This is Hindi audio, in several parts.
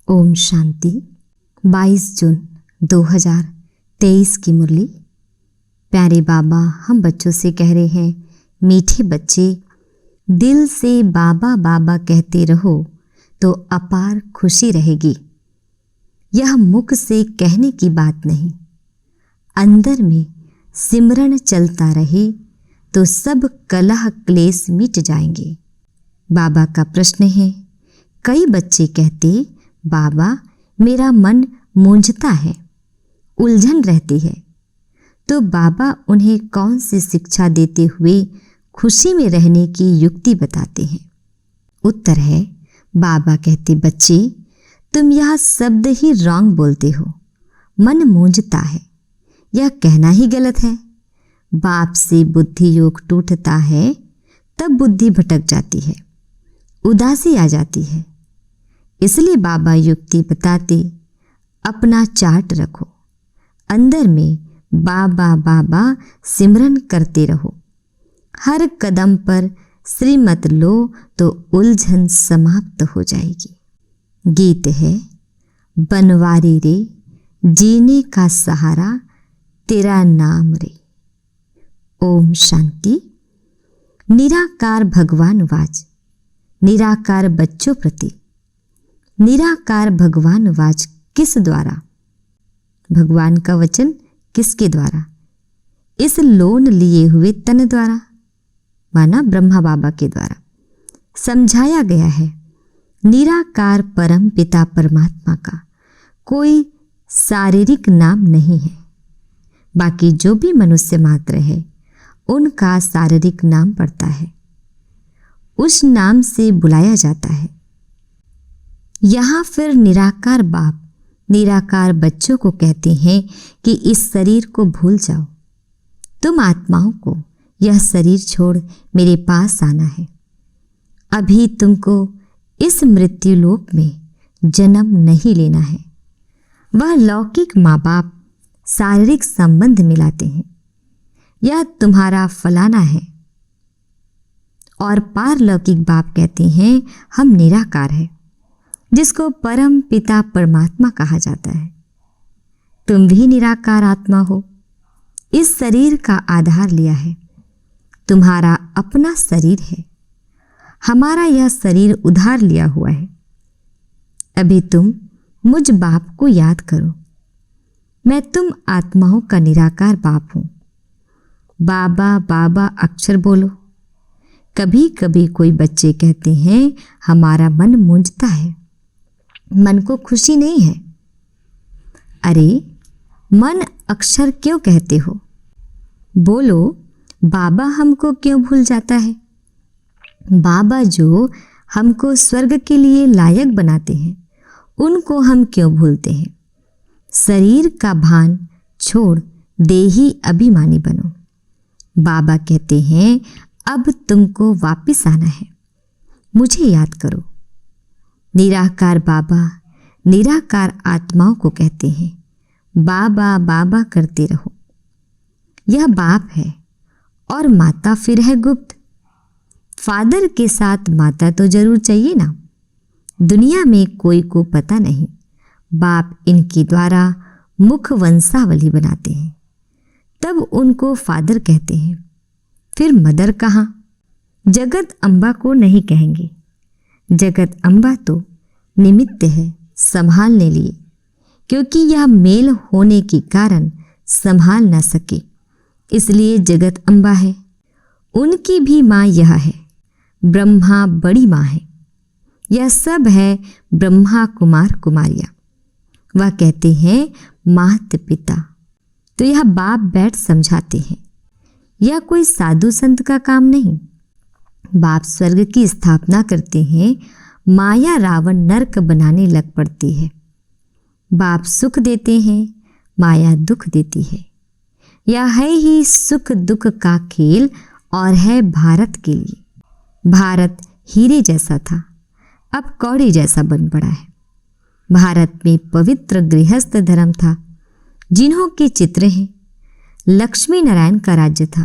ओम शांति। 22 जून 2023 की मुरली। प्यारे बाबा, हम बच्चों से कह रहे हैं, मीठे बच्चे, दिल से बाबा बाबा कहते रहो तो अपार खुशी रहेगी। यह मुख से कहने की बात नहीं, अंदर में सिमरन चलता रहे तो सब कलह क्लेश मिट जाएंगे। बाबा का प्रश्न है, कई बच्चे कहते, बाबा मेरा मन मूंझता है, उलझन रहती है, तो बाबा उन्हें कौन सी शिक्षा देते हुए खुशी में रहने की युक्ति बताते हैं? उत्तर है, बाबा कहते, बच्चे तुम यह शब्द ही रॉन्ग बोलते हो। मन मूंझता है, यह कहना ही गलत है। बाप से बुद्धि योग टूटता है तब बुद्धि भटक जाती है, उदासी आ जाती है। इसलिए बाबा युक्ति बताते, अपना चार्ट रखो, अंदर में बाबा बाबा सिमरन करते रहो। हर कदम पर श्रीमत लो तो उलझन समाप्त हो जाएगी। गीत है, बनवारी रे जीने का सहारा तेरा नाम रे। ओम शांति। निराकार भगवान वाच, निराकार बच्चों प्रति निराकार भगवान वाच किस द्वारा? भगवान का वचन किसके द्वारा? इस लोन लिए हुए तन द्वारा, माना ब्रह्मा बाबा के द्वारा समझाया गया है। निराकार परम पिता परमात्मा का कोई शारीरिक नाम नहीं है। बाकी जो भी मनुष्य मात्र है उनका शारीरिक नाम पड़ता है, उस नाम से बुलाया जाता है। यहाँ फिर निराकार बाप निराकार बच्चों को कहते हैं कि इस शरीर को भूल जाओ, तुम आत्माओं को यह शरीर छोड़ मेरे पास आना है। अभी तुमको इस मृत्यु लोक में जन्म नहीं लेना है। वह लौकिक माँ बाप शारीरिक संबंध मिलाते हैं, यह तुम्हारा फलाना है, और पारलौकिक बाप कहते हैं हम निराकार है, जिसको परम पिता परमात्मा कहा जाता है। तुम भी निराकार आत्मा हो, इस शरीर का आधार लिया है, तुम्हारा अपना शरीर है। हमारा यह शरीर उधार लिया हुआ है। अभी तुम मुझ बाप को याद करो, मैं तुम आत्माओं का निराकार बाप हूं। बाबा बाबा अक्षर बोलो। कभी कभी कोई बच्चे कहते हैं, हमारा मन मूंझता है, मन को खुशी नहीं है। अरे मन अक्षर क्यों कहते हो? बोलो, बाबा हमको क्यों भूल जाता है? बाबा जो हमको स्वर्ग के लिए लायक बनाते हैं, उनको हम क्यों भूलते हैं? शरीर का भान छोड़ देही अभिमानी बनो। बाबा कहते हैं, अब तुमको वापिस आना है, मुझे याद करो। निराकार बाबा निराकार आत्माओं को कहते हैं, बाबा बाबा करते रहो। यह बाप है और माता फिर है गुप्त। फादर के साथ माता तो जरूर चाहिए ना। दुनिया में कोई को पता नहीं। बाप इनके द्वारा मुख वंशावली बनाते हैं, तब उनको फादर कहते हैं। फिर मदर कहाँ? जगत अम्बा को नहीं कहेंगे। जगत अम्बा तो निमित्त है संभालने लिए, क्योंकि यह मेल होने के कारण संभाल ना सके, इसलिए जगत अम्बा है। उनकी भी माँ यह है, ब्रह्मा बड़ी माँ है। यह सब है ब्रह्मा कुमार कुमारियाँ। वह कहते हैं मात पिता, तो यह बाप बैठ समझाते हैं। यह कोई साधु संत का काम नहीं। बाप स्वर्ग की स्थापना करते हैं, माया रावण नरक बनाने लग पड़ती है। बाप सुख देते हैं, माया दुख देती है। यह है ही सुख दुख का खेल और है भारत के लिए। भारत हीरे जैसा था, अब कौड़ी जैसा बन पड़ा है। भारत में पवित्र गृहस्थ धर्म था, जिन्हों के चित्र हैं। लक्ष्मी नारायण का राज्य था,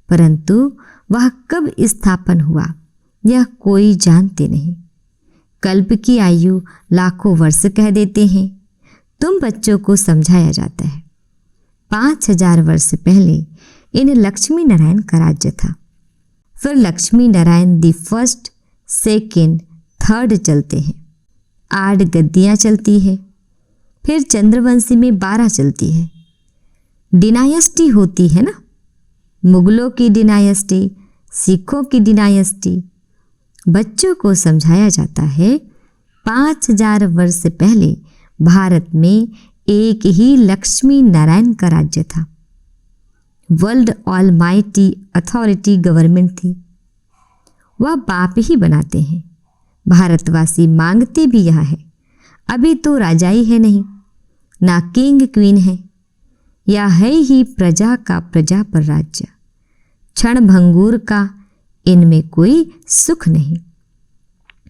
परंतु वह कब स्थापन हुआ यह कोई जानते नहीं। कल्प की आयु लाखों वर्ष कह देते हैं। तुम बच्चों को समझाया जाता है 5000 वर्ष पहले इन लक्ष्मी नारायण का राज्य था। फिर Lakshmi Narayan the first, second, third चलते हैं। 8 गद्दियाँ चलती है। फिर चंद्रवंशी में 12 चलती है। डिनायस्टी होती है ना, मुगलों की डिनायस्टी, सिखों की डिनायस्टी। बच्चों को समझाया जाता है 5000 वर्ष पहले भारत में एक ही लक्ष्मी नारायण का राज्य था। वर्ल्ड ऑलमाइटी अथॉरिटी गवर्नमेंट थी। वह बाप ही बनाते हैं। भारतवासी मांगते भी यहाँ है। अभी तो राजाई है नहीं, ना किंग क्वीन है। यह है ही प्रजा का प्रजा पर राज्य। क्षण भंगुर का इनमें कोई सुख नहीं।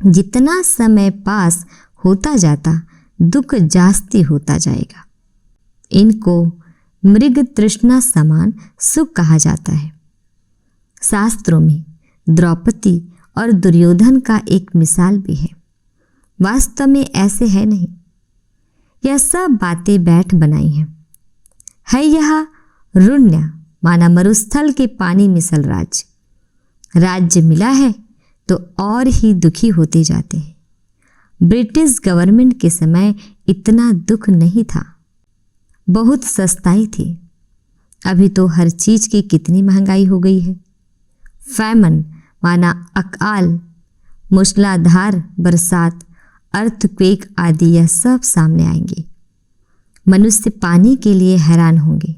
जितना समय पास होता जाता दुख जास्ती होता जाएगा। इनको मृग तृष्णा समान सुख कहा जाता है। शास्त्रों में द्रौपदी और दुर्योधन का एक मिसाल भी है। वास्तव में ऐसे है नहीं, यह सब बातें बैठ बनाई हैं। है यह रुण्य माना मरुस्थल के पानी मिसल राज्य। राज्य मिला है तो और ही दुखी होते जाते हैं। ब्रिटिश गवर्नमेंट के समय इतना दुख नहीं था, बहुत सस्ताई थी। अभी तो हर चीज़ की कितनी महंगाई हो गई है। फैमन माना अकाल, मूसलाधार बरसात, अर्थक्वेक आदि यह सब सामने आएंगे। मनुष्य पाने के लिए हैरान होंगे।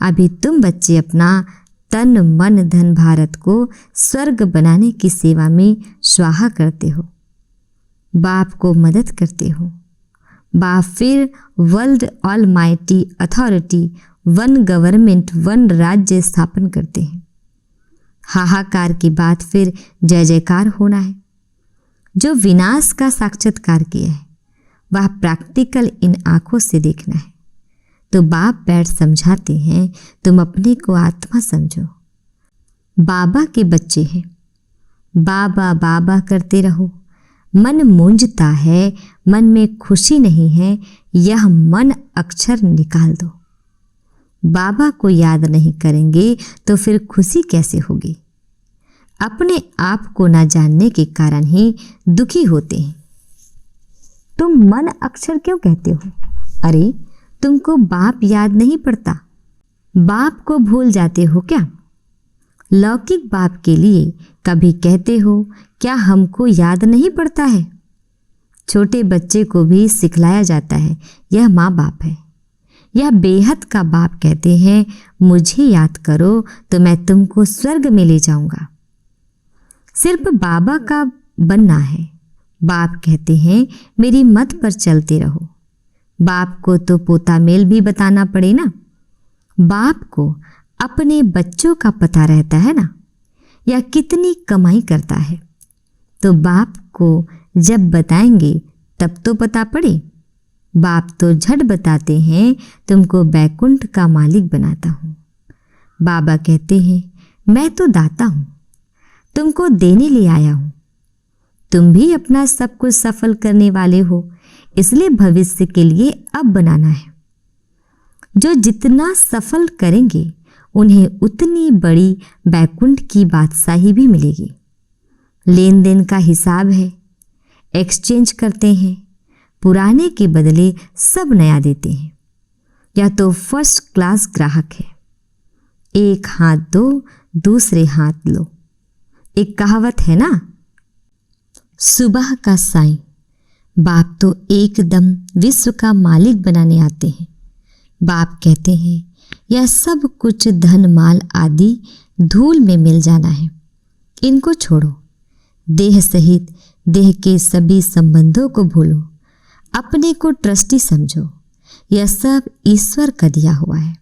अभी तुम बच्चे अपना तन मन धन भारत को स्वर्ग बनाने की सेवा में स्वाहा करते हो। बाप को मदद करते हो। बाप फिर world almighty authority, one government, one राज्य स्थापन करते हैं। हाहाकार की बात फिर जय जयकार होना है। जो विनाश का साक्षात्कार किया है वह प्रैक्टिकल इन आंखों से देखना है। तो बाप बैठ समझाते हैं, तुम अपने को आत्मा समझो। बाबा के बच्चे हैं। बाबा बाबा करते रहो। मन मूंझता है, मन में खुशी नहीं है, यह मन अक्षर निकाल दो। बाबा को याद नहीं करेंगे तो फिर खुशी कैसे होगी। अपने आप को न जानने के कारण ही दुखी होते हैं। तुम मन अक्षर क्यों कहते हो? अरे तुमको बाप याद नहीं पड़ता? बाप को भूल जाते हो क्या? लौकिक बाप के लिए कभी कहते हो क्या हमको याद नहीं पड़ता है? छोटे बच्चे को भी सिखलाया जाता है यह माँ बाप है। यह बेहद का बाप कहते हैं मुझे याद करो तो मैं तुमको स्वर्ग में ले जाऊंगा। सिर्फ बाबा का बनना है। बाप कहते हैं मेरी मत पर चलते रहो। बाप को तो पोता मेल भी बताना पड़े ना। बाप को अपने बच्चों का पता रहता है ना, या कितनी कमाई करता है, तो बाप को जब बताएंगे तब तो पता पड़े। बाप तो झट बताते हैं तुमको बैकुंठ का मालिक बनाता हूँ। बाबा कहते हैं मैं तो दाता हूँ, तुमको देने ले आया हूँ। तुम भी अपना सब कुछ सफल करने वाले हो, इसलिए भविष्य के लिए अब बनाना है। जो जितना सफल करेंगे उन्हें उतनी बड़ी बैकुंठ की बादशाही भी मिलेगी। लेन देन का हिसाब है, एक्सचेंज करते हैं, पुराने के बदले सब नया देते हैं। या तो फर्स्ट क्लास ग्राहक है। एक हाथ दो दूसरे हाथ लो। एक कहावत है ना, सुबह का साईं। बाप तो एकदम विश्व का मालिक बनाने आते हैं। बाप कहते हैं यह सब कुछ धन माल आदि धूल में मिल जाना है, इनको छोड़ो। देह सहित देह के सभी संबंधों को भूलो। अपने को ट्रस्टी समझो। यह सब ईश्वर का दिया हुआ है,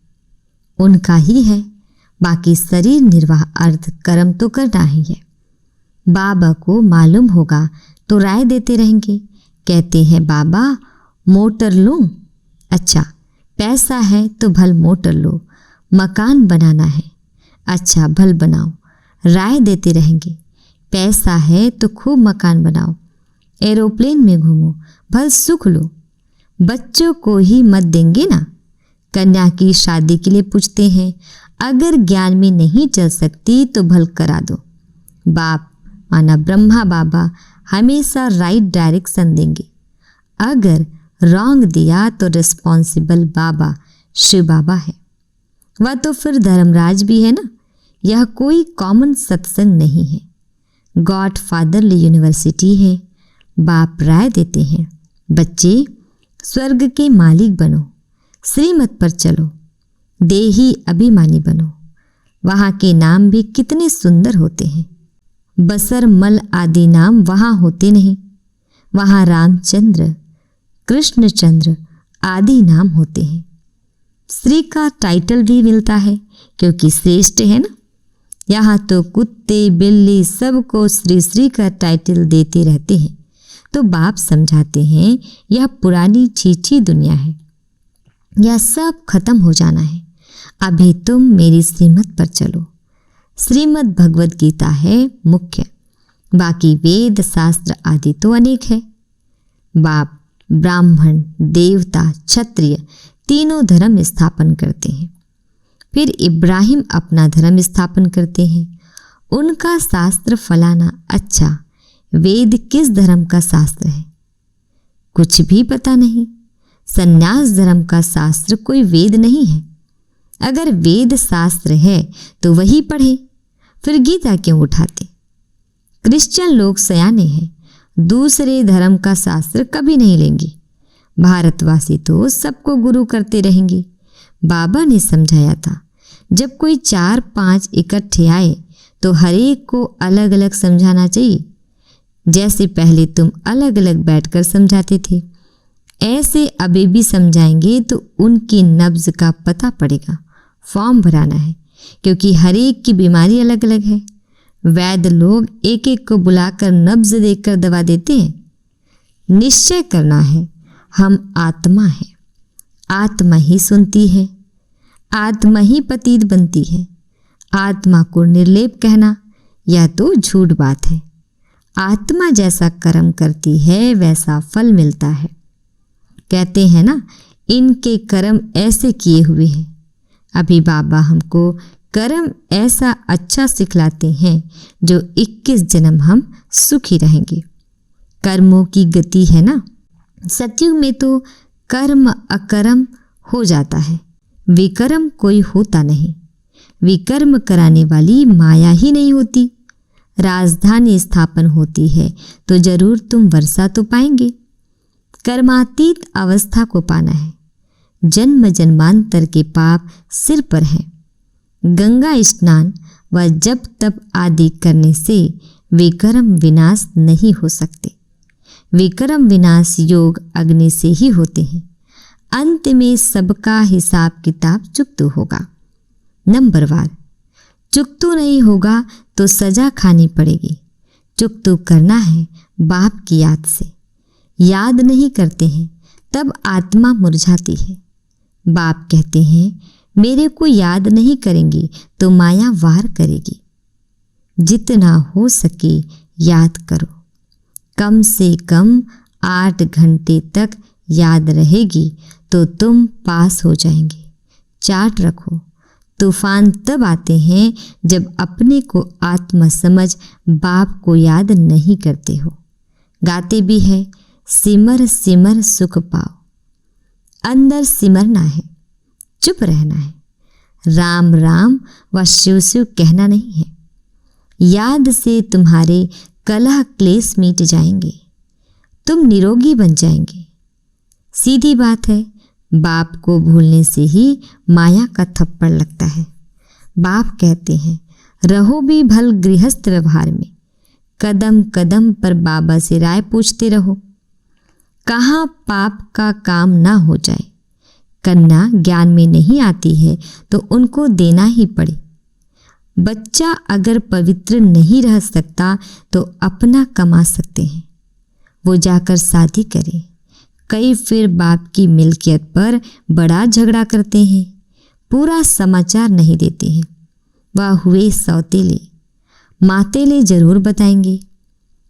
उनका ही है। बाकी शरीर निर्वाह अर्थ कर्म तो करना ही है। बाबा को मालूम होगा तो राय देते रहेंगे। कहते हैं बाबा मोटर लूं? अच्छा पैसा है तो भल मोटर लो। मकान बनाना है? अच्छा भल बनाओ। राय देते रहेंगे। पैसा है तो खूब मकान बनाओ। एरोप्लेन में घूमो, भल सुख लो, बच्चों को ही मत देंगे ना। कन्या की शादी के लिए पूछते हैं, अगर ज्ञान में नहीं चल सकती तो भल करा दो। बाप माना ब्रह्मा बाबा हमेशा राइट डायरेक्शन देंगे, अगर रॉन्ग दिया तो रिस्पॉन्सिबल बाबा शिव बाबा है। वह तो फिर धर्मराज भी है ना। यह कोई कॉमन सत्संग नहीं है, गॉड फादरली यूनिवर्सिटी है। बाप राय देते हैं, बच्चे स्वर्ग के मालिक बनो, श्रीमत पर चलो, देही अभिमानी बनो। वहाँ के नाम भी कितने सुंदर होते हैं। बसर मल आदि नाम वहाँ होते नहीं, वहाँ रामचंद्र कृष्णचंद्र आदि नाम होते हैं। श्री का टाइटल भी मिलता है क्योंकि श्रेष्ठ है ना। यहाँ तो कुत्ते बिल्ली सबको श्री श्री का टाइटल देते रहते हैं। तो बाप समझाते हैं, यह पुरानी छीछी दुनिया है, यह सब खत्म हो जाना है। अभी तुम मेरी श्रीमत पर चलो। श्रीमद् भगवद गीता है मुख्य, बाकी वेद शास्त्र आदि तो अनेक है। बाप ब्राह्मण देवता क्षत्रिय तीनों धर्म स्थापन करते हैं। फिर इब्राहिम अपना धर्म स्थापन करते हैं। उनका शास्त्र फलाना। अच्छा, वेद किस धर्म का शास्त्र है? कुछ भी पता नहीं। संन्यास धर्म का शास्त्र कोई वेद नहीं है। अगर वेद शास्त्र है तो वही पढ़े, फिर गीता क्यों उठाते? क्रिश्चियन लोग सयाने हैं, दूसरे धर्म का शास्त्र कभी नहीं लेंगे। भारतवासी तो सबको गुरु करते रहेंगे। बाबा ने समझाया था, जब कोई 4-5 इकट्ठे आए तो हरेक को अलग अलग समझाना चाहिए। जैसे पहले तुम अलग अलग बैठकर समझाते थे, ऐसे अभी भी समझाएंगे तो उनकी नब्ज का पता पड़ेगा। फॉर्म भराना है क्योंकि हरेक की बीमारी अलग अलग है। वैद्य लोग एक एक को बुलाकर नब्ज देखकर दवा देते हैं। निश्चय करना है, हम आत्मा हैं, आत्मा ही सुनती है, आत्मा ही पतित बनती है। आत्मा को निर्लेप कहना यह तो झूठ बात है। आत्मा जैसा कर्म करती है वैसा फल मिलता है। कहते हैं ना, इनके कर्म ऐसे किए हुए हैं। अभी बाबा हमको कर्म ऐसा अच्छा सिखलाते हैं जो 21 जन्म हम सुखी रहेंगे। कर्मों की गति है ना। सतयुग में तो कर्म अकर्म हो जाता है, विकर्म कोई होता नहीं। विकर्म कराने वाली माया ही नहीं होती। राजधानी स्थापन होती है तो जरूर तुम वर्षा तो पाएंगे। कर्मातीत अवस्था को पाना है। जन्म जन्मांतर के पाप सिर पर हैं। गंगा स्नान व जप तप आदि करने से विकर्म विनाश नहीं हो सकते। विकर्म विनाश योग अग्नि से ही होते हैं। अंत में सबका हिसाब किताब चुकतू होगा। नंबरवार चुकतू नहीं होगा तो सजा खानी पड़ेगी। चुकतू करना है बाप की याद से। याद नहीं करते हैं तब आत्मा मुरझाती है। बाप कहते हैं, मेरे को याद नहीं करेंगी तो माया वार करेगी। जितना हो सके याद करो। कम से कम 8 घंटे तक याद रहेगी तो तुम पास हो जाएंगे। चार्ट रखो। तूफान तब आते हैं जब अपने को आत्मा समझ बाप को याद नहीं करते हो। गाते भी है, सिमर सिमर सुख पाओ। अंदर सिमरना है, चुप रहना है। राम राम व शिव शिव कहना नहीं है। याद से तुम्हारे कलह क्लेश मिट जाएंगे, तुम निरोगी बन जाएंगे। सीधी बात है, बाप को भूलने से ही माया का थप्पड़ लगता है। बाप कहते हैं, रहो भी भल गृहस्थ व्यवहार में, कदम कदम पर बाबा से राय पूछते रहो, कहाँ पाप का काम ना हो जाए। कन्या ज्ञान में नहीं आती है तो उनको देना ही पड़े। बच्चा अगर पवित्र नहीं रह सकता तो अपना कमा सकते हैं, वो जाकर शादी करे। कई फिर बाप की मिल्कियत पर बड़ा झगड़ा करते हैं, पूरा समाचार नहीं देते हैं। वह हुए सौतेले, मातेले जरूर बताएंगे।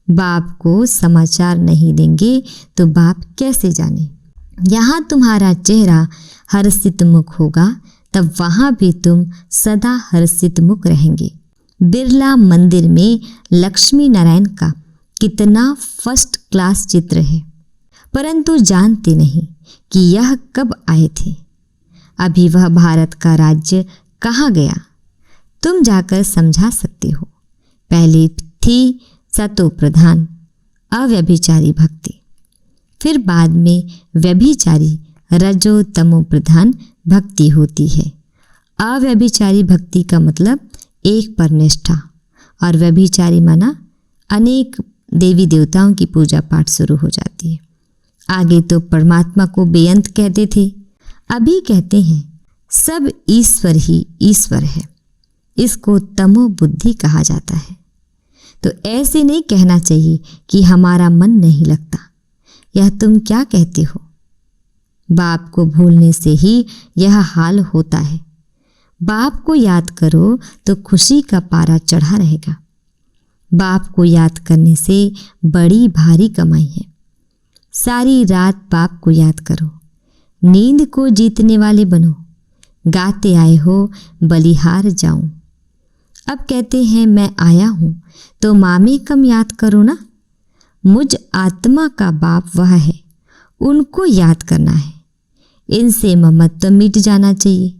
बाप को समाचार नहीं देंगे तो बाप कैसे जाने। यहाँ तुम्हारा चेहरा हर्षित मुख होगा, तब वहाँ भी तुम सदा हर्षित मुख रहेंगे। बिरला मंदिर में लक्ष्मी नारायण का कितना फर्स्ट क्लास चित्र है, परंतु जानते नहीं कि यह कब आए थे। अभी वह भारत का राज्य कहाँ गया, तुम जाकर समझा सकते हो। पहले थी सतो प्रधान अव्यभिचारी भक्ति, फिर बाद में व्यभिचारी रजो तमो प्रधान भक्ति होती है। अव्यभिचारी भक्ति का मतलब एक पर निष्ठा, और व्यभिचारी माना अनेक देवी देवताओं की पूजा पाठ शुरू हो जाती है। आगे तो परमात्मा को बेअंत कहते थे, अभी कहते हैं सब ईश्वर ही ईश्वर है। इसको तमो बुद्धि कहा जाता है। तो ऐसे नहीं कहना चाहिए कि हमारा मन नहीं लगता, यह तुम क्या कहते हो। बाप को भूलने से ही यह हाल होता है। बाप को याद करो तो खुशी का पारा चढ़ा रहेगा। बाप को याद करने से बड़ी भारी कमाई है। सारी रात बाप को याद करो, नींद को जीतने वाले बनो। गाते आए हो बलिहार जाऊं। अब कहते हैं मैं आया हूं तो मामे कम याद करो ना। मुझ आत्मा का बाप वह है, उनको याद करना है। इनसे ममत्व मिट जाना चाहिए।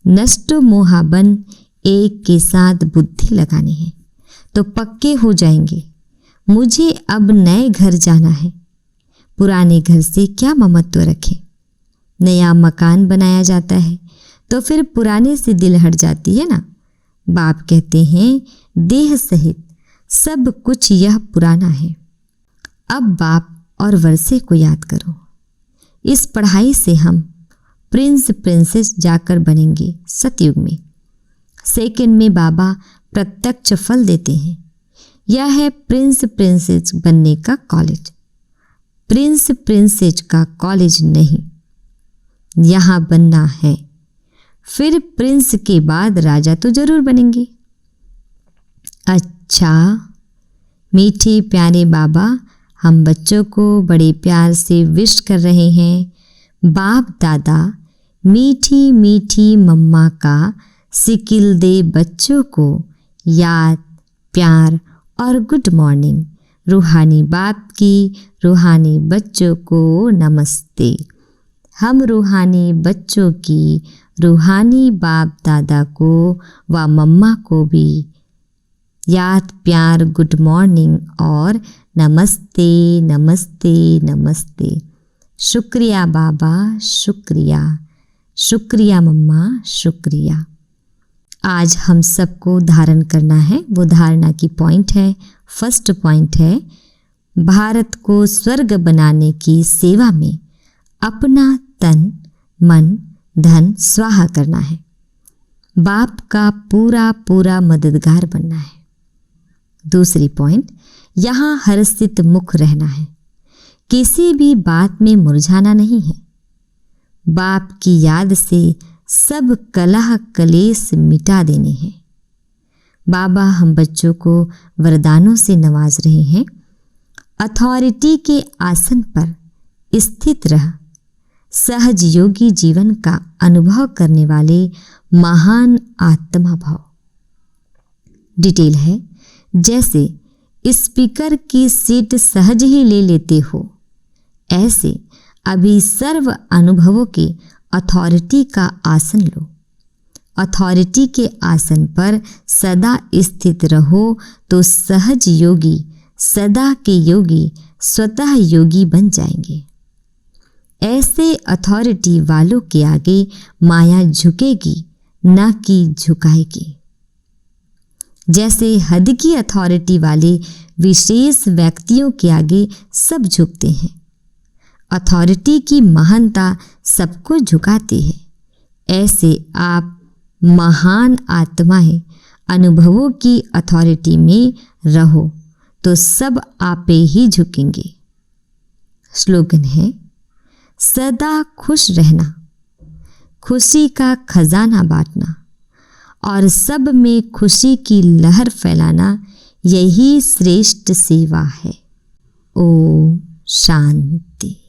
नष्ट मोहाबन एक के साथ बुद्धि लगानी है तो पक्के हो जाएंगे। मुझे अब नए घर जाना है, पुराने घर से क्या ममत्व रखें। नया मकान बनाया जाता है तो फिर पुराने से दिल हट जाती है ना। बाप कहते हैं देह सहित सब कुछ यह पुराना है। अब बाप और वर्षे को याद करो। इस पढ़ाई से हम प्रिंस प्रिंसेस जाकर बनेंगे सतयुग में। सेकंड में बाबा प्रत्यक्ष फल देते हैं। यह है प्रिंस प्रिंसेस बनने का कॉलेज। प्रिंस प्रिंसेस का कॉलेज नहीं, यहाँ बनना है। फिर प्रिंस के बाद राजा तो जरूर बनेंगे। अच्छा मीठे प्यारे बाबा, हम बच्चों को बड़े प्यार से विश कर रहे हैं। बाप दादा मीठी मीठी मम्मा का सिकिल दे बच्चों को याद, प्यार और गुड मॉर्निंग। रूहानी बाप की रूहानी बच्चों को नमस्ते। हम रूहानी बच्चों की रूहानी बाप दादा को व मम्मा को भी याद, प्यार, गुड मॉर्निंग और नमस्ते नमस्ते नमस्ते। शुक्रिया बाबा, शुक्रिया, शुक्रिया मम्मा, शुक्रिया। आज हम सबको धारण करना है। वो धारणा की पॉइंट है, फर्स्ट पॉइंट है, भारत को स्वर्ग बनाने की सेवा में अपना तन मन धन स्वाहा करना है। बाप का पूरा पूरा मददगार बनना है। दूसरी पॉइंट, यहाँ हर्षित मुख रहना है। किसी भी बात में मुरझाना नहीं है। बाप की याद से सब कलह कलेश मिटा देने हैं। बाबा हम बच्चों को वरदानों से नवाज रहे हैं। अथॉरिटी के आसन पर स्थित रह सहज योगी जीवन का अनुभव करने वाले महान आत्मा भाव। डिटेल है, जैसे स्पीकर की सीट सहज ही ले लेते हो, ऐसे अभी सर्व अनुभवों के अथॉरिटी का आसन लो। अथॉरिटी के आसन पर सदा स्थित रहो तो सहज योगी, सदा के योगी स्वतः योगी बन जाएंगे। ऐसे अथॉरिटी वालों के आगे माया झुकेगी, ना कि झुकाएगी। जैसे हद की अथॉरिटी वाले विशेष व्यक्तियों के आगे सब झुकते हैं। अथॉरिटी की महानता सबको झुकाती है। ऐसे आप महान आत्माएं अनुभवों की अथॉरिटी में रहो तो सब आपे ही झुकेंगे। स्लोगन है, सदा खुश रहना, खुशी का खजाना बांटना और सब में खुशी की लहर फैलाना, यही श्रेष्ठ सेवा है। ओम शांति।